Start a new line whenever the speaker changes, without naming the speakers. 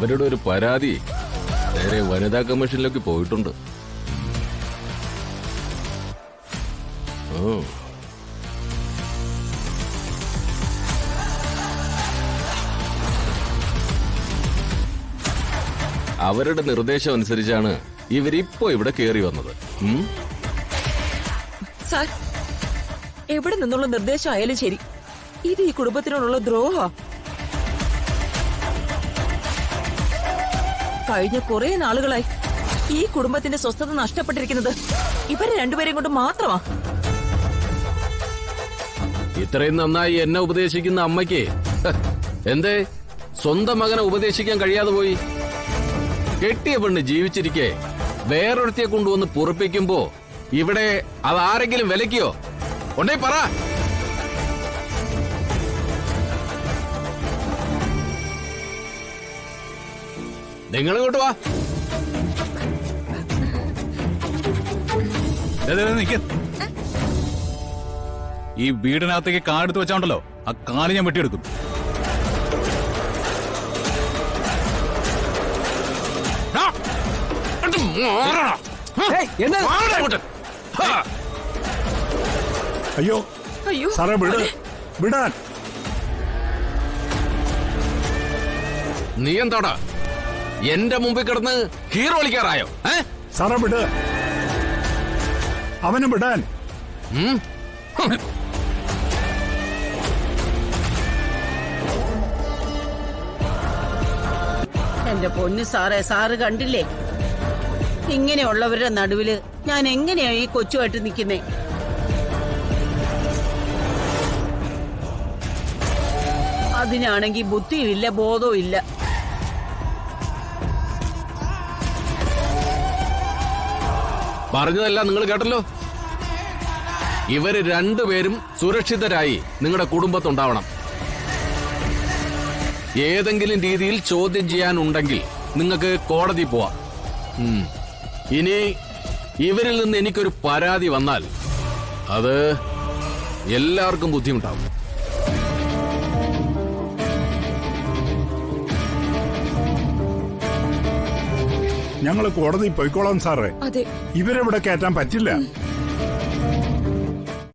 അവരുടെ ഒരു പരാതി നേരെ വനിതാ കമ്മീഷനിലേക്ക് പോയിട്ടുണ്ട്. അവരുടെ നിർദ്ദേശം അനുസരിച്ചാണ് ഇവരിപ്പോ ഇവിടെ കയറി വന്നത്.
സാർ, എവിടെ നിന്നുള്ള നിർദ്ദേശം ആയാലും ശരി, ഇത് ഈ കുടുംബത്തിനോടുള്ള ദ്രോഹ. കഴിഞ്ഞ കുറെ നാളുകളായി ഈ കുടുംബത്തിന്റെ സ്വസ്ഥത നഷ്ടപ്പെട്ടിരിക്കുന്നത് ഇവരെ രണ്ടുപേരെയും കൊണ്ട് മാത്രമാ.
ഇത്രയും നന്നായി എന്നെ ഉപദേശിക്കുന്ന അമ്മയ്ക്ക് എന്തേ സ്വന്തം മകനെ ഉപദേശിക്കാൻ കഴിയാതെ പോയി? കെട്ടിയ പെണ്ണ് ജീവിച്ചിരിക്കെ വേറൊരുത്തിയെ കൊണ്ടുവന്ന് പൊറുപ്പിക്കുമ്പോ ഇവിടെ അതാരെങ്കിലും വിലക്കിയോ? ഉണ്ടേ പറ. നിങ്ങൾ ഇങ്ങോട്ട് വാ.
ഈ വീടിനകത്തേക്ക് കാടെടുത്ത് വെച്ചാണ്ടല്ലോ, ആ കാല് ഞാൻ വെട്ടിയെടുക്കും.
അയ്യോ
അയ്യോ
സാറേ, വിടാൻ.
നീ എന്താടാ എന്റെ മുമ്പിൽ കിടന്ന് ഹീറോ വിളിക്കാറായോ?
സാറേ വിട്, അവനെ വിടാൻ.
എന്റെ പൊന്നു സാറേ, സാറ് കണ്ടില്ലേ ഇങ്ങനെയുള്ളവരുടെ നടുവില് ഞാൻ എങ്ങനെയാ ഈ കൊച്ചുമായിട്ട് നിൽക്കുന്നേ? അതിനാണെങ്കി ബുദ്ധിയുമില്ല, ബോധവും ഇല്ല.
പറഞ്ഞതെല്ലാം നിങ്ങൾ കേട്ടല്ലോ. ഇവര് രണ്ടുപേരും സുരക്ഷിതരായി നിങ്ങളുടെ കുടുംബത്തുണ്ടാവണം. ഏതെങ്കിലും രീതിയിൽ ചോദ്യം ചെയ്യാനുണ്ടെങ്കിൽ നിങ്ങൾക്ക് കോടതി പോവാം. ഇനി ഇവരിൽ നിന്ന് എനിക്കൊരു പരാതി വന്നാൽ അത് എല്ലാവർക്കും ബുദ്ധിമുട്ടാവും.
ഞങ്ങൾ കോടതി പോയിക്കോളാം സാറേ.
അതെ,
ഇവരെവിടെ കയറ്റാൻ പറ്റില്ല.